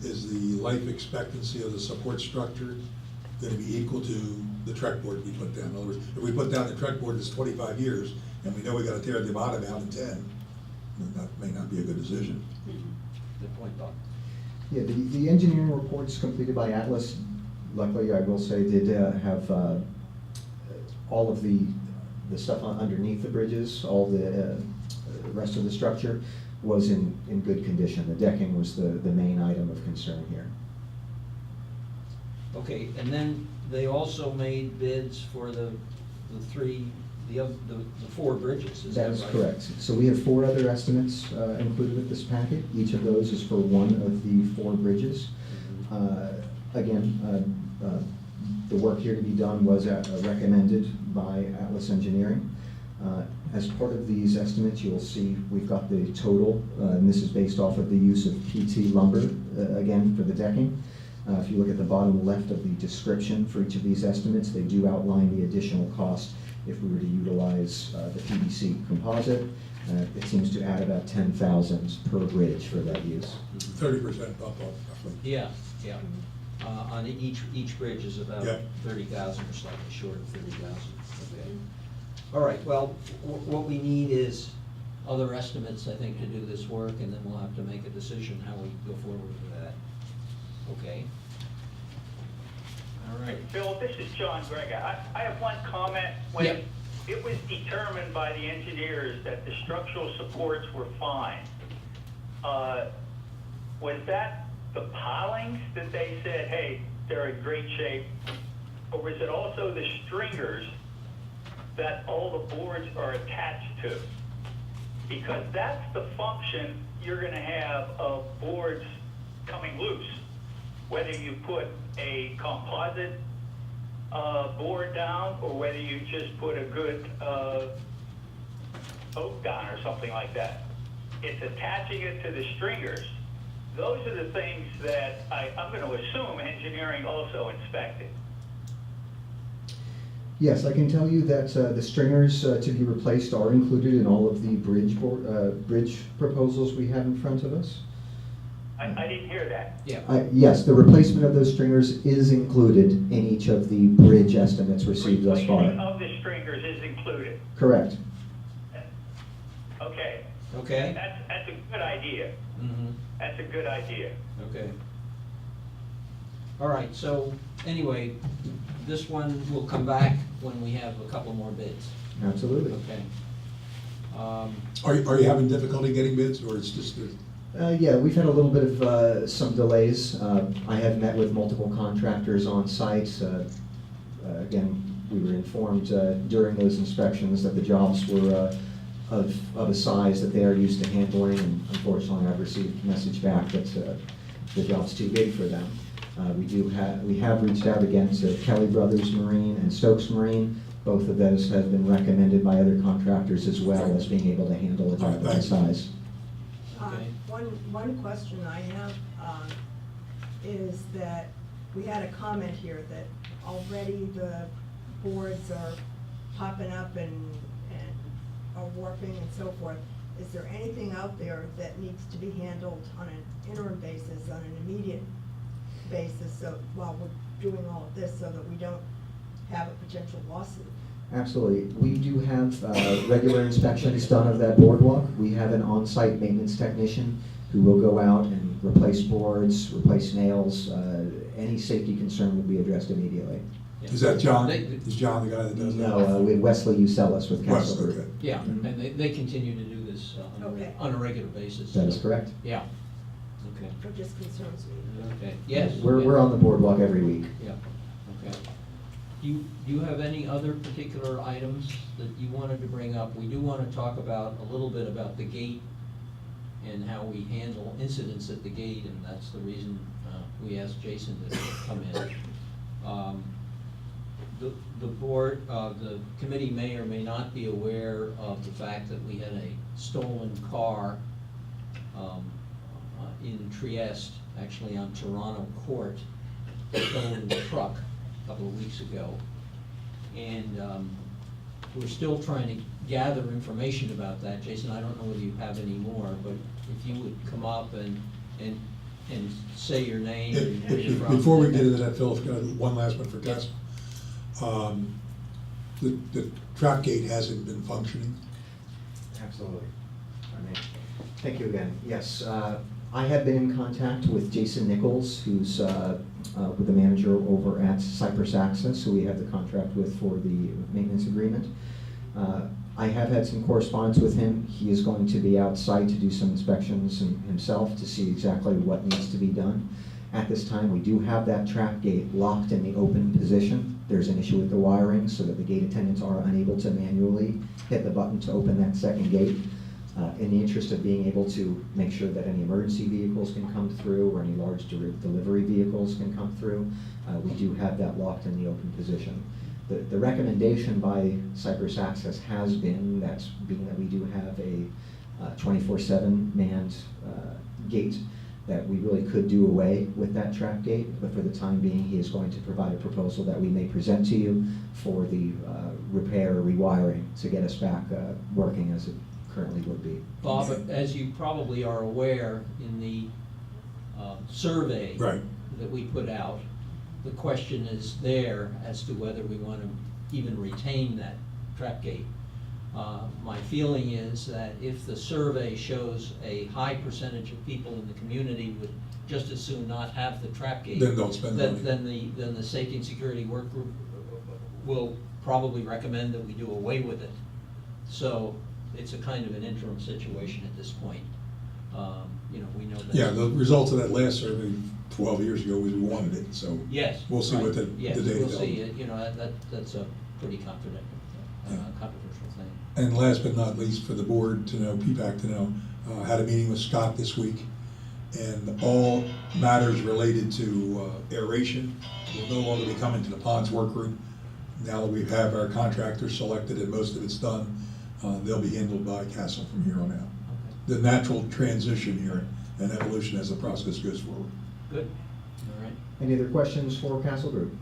S3: is the life expectancy of the support structure gonna be equal to the Trek board we put down? In other words, if we put down the Trek board that's 25 years, and we know we gotta tear the bottom out in 10, then that may not be a good decision.
S1: Good point, Bob.
S8: Yeah, the engineering reports completed by Atlas, luckily, I will say, did have all of the The stuff underneath the bridges, all the rest of the structure was in good condition. The decking was the main item of concern here.
S1: Okay, and then they also made bids for the four bridges, is that
S8: That
S1: right?
S8: is correct. So we have 4 other estimates included with this packet. Each of those is for one of the 4 bridges. Again, the work here to be done was recommended by Atlas Engineering. As part of these estimates, you'll see we've got the total, and this is based off of the use of PT lumber, again, for the decking. If you look at the bottom left of the description for each of these estimates, they do outline the additional cost if we were to utilize the PVC composite. It seems to add about 10,000 per bridge for that use.
S3: 30% bump up, roughly.
S1: Yeah, yeah. On each bridge is about
S3: Yeah.
S1: 30,000 or slightly short of 30,000. Okay. All right, well, what we need is other estimates, I think, to do this work, and then we'll have to make a decision how we go forward with that. Okay. All right.
S4: Phil, this is John Gregg. I have one comment. When
S1: Yep.
S4: it was determined by the engineers that the structural supports were fine, was that the pilings that they said, hey, they're in great shape? Or was it also the stringers that all the boards are attached to? Because that's the function you're gonna have of boards coming loose. Whether you put a composite board down, or whether you just put a good oak down or something like that. It's attaching it to the stringers. Those are the things that I'm going to assume engineering also inspected.
S8: Yes, I can tell you that the stringers to be replaced are included in all of the bridge proposals we have in front of us.
S4: I didn't hear that.
S1: Yeah.
S8: Yes, the replacement of those stringers is included in each of the bridge estimates received thus
S4: Replacement
S8: far.
S4: of the stringers is included.
S8: Correct.
S4: Okay.
S1: Okay?
S4: That's a good idea.
S1: Mm-hmm.
S4: That's a good idea.
S1: Okay. All right, so anyway, this one will come back when we have a couple more bids.
S8: Absolutely.
S1: Okay.
S3: Are you having difficulty getting bids, or it's just that?
S8: Yeah, we've had a little bit of some delays. I have met with multiple contractors on site. Again, we were informed during those inspections that the jobs were of a size that they are used to handling, and unfortunately I've received a message back that the job's too big for them. We have reached out again to Kelly Brothers Marine and Stokes Marine. Both of those have been recommended by other contractors as well as being able to handle a job of that size.
S1: Okay.
S10: One question I have is that we had a comment here that already the boards are popping up and are warping and so forth. Is there anything out there that needs to be handled on an interim basis, on an immediate basis, so while we're doing all of this, so that we don't have a potential lawsuit?
S8: Absolutely. We do have regular inspections done of that boardwalk. We have an on-site maintenance technician who will go out and replace boards, replace nails. Any safety concern will be addressed immediately.
S1: Yeah.
S3: Is that John?
S1: They-
S3: Is John the guy that does that?
S8: No, with Wesley Usellis with
S3: Wes,
S8: Castle Group.
S3: okay.
S1: Yeah, and they continue to do this
S10: Okay.
S1: on a regular basis.
S8: That is correct.
S1: Yeah. Okay.
S10: It just concerns me.
S1: Okay, yes.
S8: We're on the boardwalk every week.
S1: Yeah, okay. Do you have any other particular items that you wanted to bring up? We do want to talk about, a little bit about the gate and how we handle incidents at the gate, and that's the reason we asked Jason to come in. The board, the committee may or may not be aware of the fact that we had a stolen car in Trieste, actually on Toronto Court, stolen truck a couple of weeks ago. And we're still trying to gather information about that. Jason, I don't know whether you have any more, but if you would come up and say your name and where you're from.
S3: Before we get into that, Phil, one last one for Tess. The trap gate hasn't been functioning.
S8: Absolutely. Thank you again. Yes, I have been in contact with Jason Nichols, who's with the manager over at Cypress Access, who we have the contract with for the maintenance agreement. I have had some correspondence with him. He is going to be outside to do some inspections himself to see exactly what needs to be done. At this time, we do have that trap gate locked in the open position. There's an issue with the wiring so that the gate attendants are unable to manually hit the button to open that second gate. In the interest of being able to make sure that any emergency vehicles can come through or any large delivery vehicles can come through, we do have that locked in the open position. The recommendation by Cypress Access has been that being that we do have a 24/7 manned gate, that we really could do away with that trap gate, but for the time being, he is going to provide a proposal that we may present to you for the repair or rewiring to get us back working as it currently would be.
S1: Bob, as you probably are aware, in the survey
S3: Right.
S1: that we put out, the question is there as to whether we want to even retain that trap gate. My feeling is that if the survey shows a high percentage of people in the community would just as soon not have the trap gate,
S3: Then don't spend money.
S1: then the safety and security work group will probably recommend that we do away with it. So it's a kind of an interim situation at this point. You know, we know that.
S3: Yeah, the results of that last survey 12 years ago was we wanted it, so.
S1: Yes.
S3: We'll see what the
S1: Yes,
S3: data
S1: we'll
S3: tells.
S1: see. You know, that's a pretty controversial thing.
S3: And last but not least, for the board to know, PPAC to know, had a meeting with Scott this week, and all matters related to aeration will no longer be coming to the ponds workgroup. Now that we have our contractor selected and most of it's done, they'll be handled by Castle from here on out. The natural transition here and evolution as the process goes forward.
S1: Good, all right.
S8: Any other questions for Castle Group?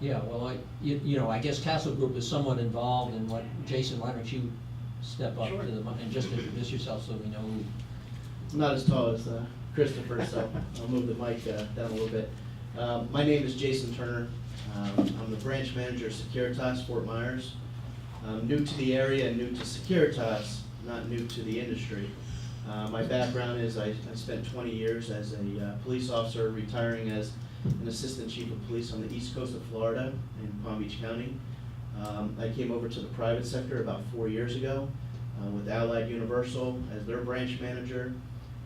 S1: Yeah, well, you know, I guess Castle Group is somewhat involved in what, Jason, why don't you step up to the, and just introduce yourself so we know who.
S13: I'm not as tall as Christopher, so I'll move the mic down a little bit. My name is Jason Turner. I'm the branch manager of Securitas Fort Myers. I'm new to the area and new to Securitas, not new to the industry. My background is I spent 20 years as a police officer, retiring as an assistant chief of police on the east coast of Florida in Palm Beach County. I came over to the private sector about 4 years ago with Allied Universal as their branch manager.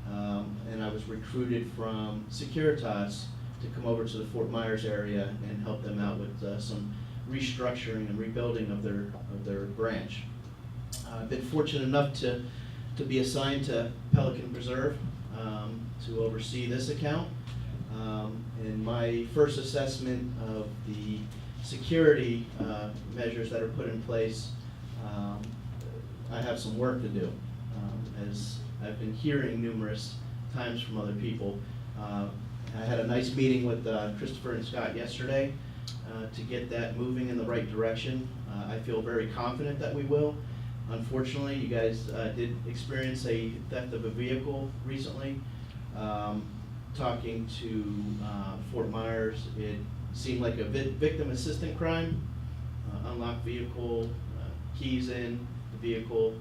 S13: And I was recruited from Securitas to come over to the Fort Myers area and help them out with some restructuring and rebuilding of their branch. I've been fortunate enough to be assigned to Pelican Preserve to oversee this account. And my first assessment of the security measures that are put in place, I have some work to do. As I've been hearing numerous times from other people. I had a nice meeting with Christopher and Scott yesterday to get that moving in the right direction. I feel very confident that we will. Unfortunately, you guys did experience a theft of a vehicle recently. Talking to Fort Myers, it seemed like a victim assistant crime. Unlocked vehicle, keys in the vehicle.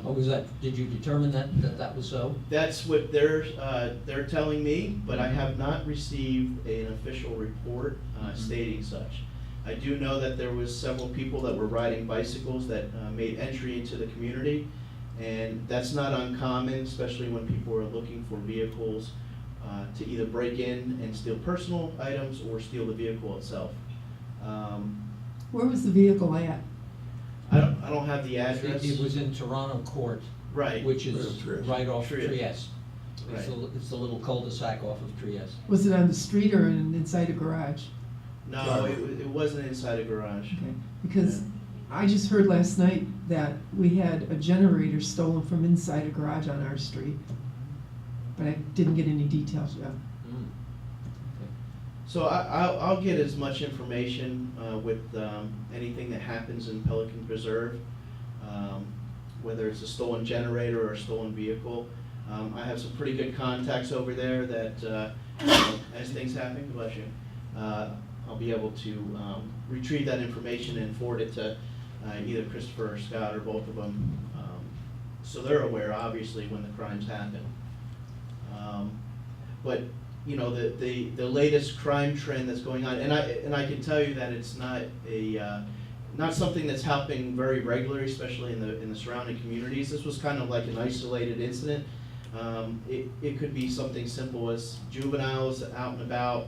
S1: What was that, did you determine that was so?
S13: That's what they're telling me, but I have not received an official report stating such. I do know that there was several people that were riding bicycles that made entry into the community, and that's not uncommon, especially when people are looking for vehicles to either break in and steal personal items or steal the vehicle itself.
S5: Where was the vehicle at?
S13: I don't have the address.
S1: It was in Toronto Court.
S13: Right.
S1: Which is right off
S13: Trieste.
S1: Trieste.
S13: Right.
S1: It's the little cul-de-sac off of Trieste.
S5: Was it on the street or inside a garage?
S13: No, it wasn't inside a garage.
S5: Okay, because I just heard last night that we had a generator stolen from inside a garage on our street, but I didn't get any details yet.
S13: So I'll get as much information with anything that happens in Pelican Preserve, whether it's a stolen generator or a stolen vehicle. I have some pretty good contacts over there that, as things happen, bless you, I'll be able to retrieve that information and forward it to either Christopher or Scott or both of them, so they're aware, obviously, when the crimes happen. But you know, the latest crime trend that's going on, and I can tell you that it's not not something that's happening very regularly, especially in the surrounding communities. This was kind of like an isolated incident. It could be something simple as juveniles out and about,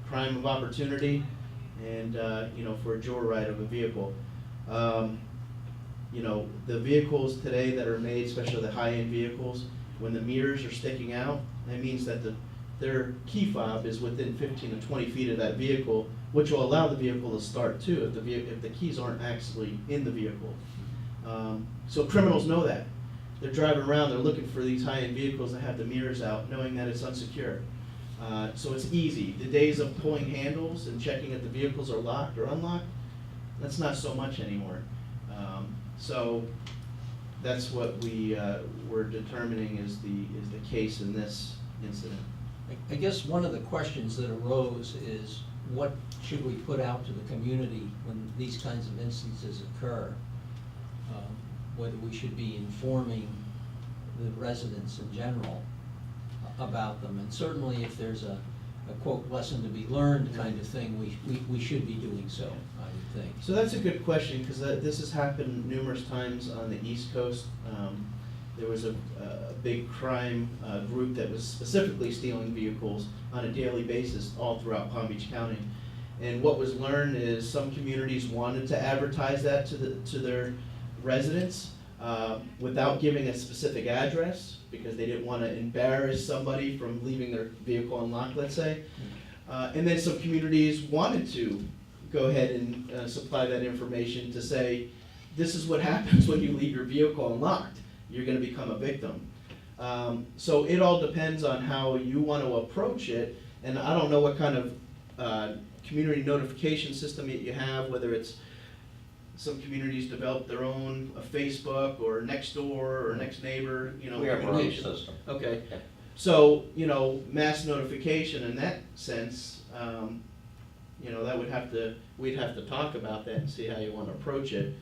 S13: crime of opportunity, and, for a joyride of a vehicle. The vehicles today that are made, especially the high-end vehicles, when the mirrors are sticking out, that means that their key fob is within 15 to 20 feet of that vehicle, which will allow the vehicle to start too, if the keys aren't actually in the vehicle. So criminals know that. They're driving around, they're looking for these high-end vehicles that have the mirrors out, knowing that it's unsecure. So it's easy. The days of pulling handles and checking if the vehicles are locked or unlocked, that's not so much anymore. So that's what we're determining is the case in this incident.
S1: I guess one of the questions that arose is, what should we put out to the community when these kinds of instances occur? Whether we should be informing the residents in general about them. And certainly if there's a quote, lesson to be learned kind of thing, we should be doing so, I would think.
S13: So that's a good question, because this has happened numerous times on the East Coast. There was a big crime group that was specifically stealing vehicles on a daily basis all throughout Palm Beach County. And what was learned is some communities wanted to advertise that to their residents without giving a specific address, because they didn't want to embarrass somebody from leaving their vehicle unlocked, let's say. And then some communities wanted to go ahead and supply that information to say, this is what happens when you leave your vehicle unlocked. You're going to become a victim. So it all depends on how you want to approach it. And I don't know what kind of community notification system that you have, whether it's some communities develop their own Facebook or Nextdoor or Next Neighbor,
S14: We have our own
S13: communication.
S14: system.
S13: Okay. So, mass notification in that sense, we'd have to talk about that and see how you want to approach it.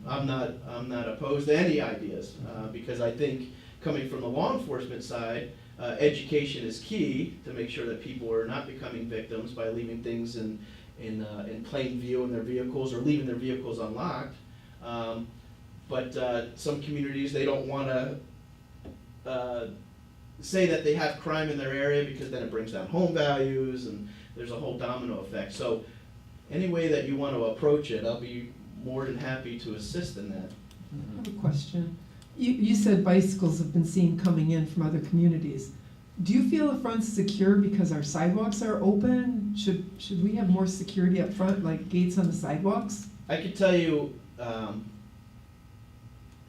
S13: I'm not opposed to any ideas, because I think coming from the law enforcement side, education is key to make sure that people are not becoming victims by leaving things in plain view in their vehicles or leaving their vehicles unlocked. But some communities, they don't want to say that they have crime in their area, because then it brings down home values and there's a whole domino effect. So any way that you want to approach it, I'll be more than happy to assist in that.
S5: I have a question. You said bicycles have been seen coming in from other communities. Do you feel the front's secure because our sidewalks are open? Should we have more security up front, like gates on the sidewalks?
S13: I could tell you,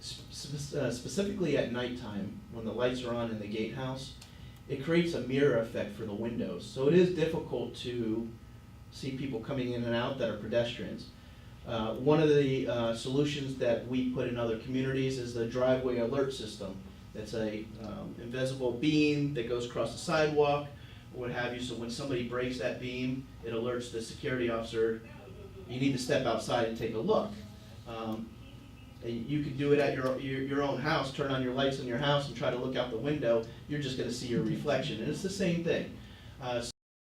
S13: specifically at nighttime, when the lights are on in the gatehouse, it creates a mirror effect for the windows. So it is difficult to see people coming in and out that are pedestrians. One of the solutions that we put in other communities is the driveway alert system. It's a invisible beam that goes across the sidewalk, or what have you, so when somebody breaks that beam, it alerts the security officer, you need to step outside and take a look. And you can do it at your own house, turn on your lights in your house and try to look out the window, you're just gonna see your reflection, and it's the same thing.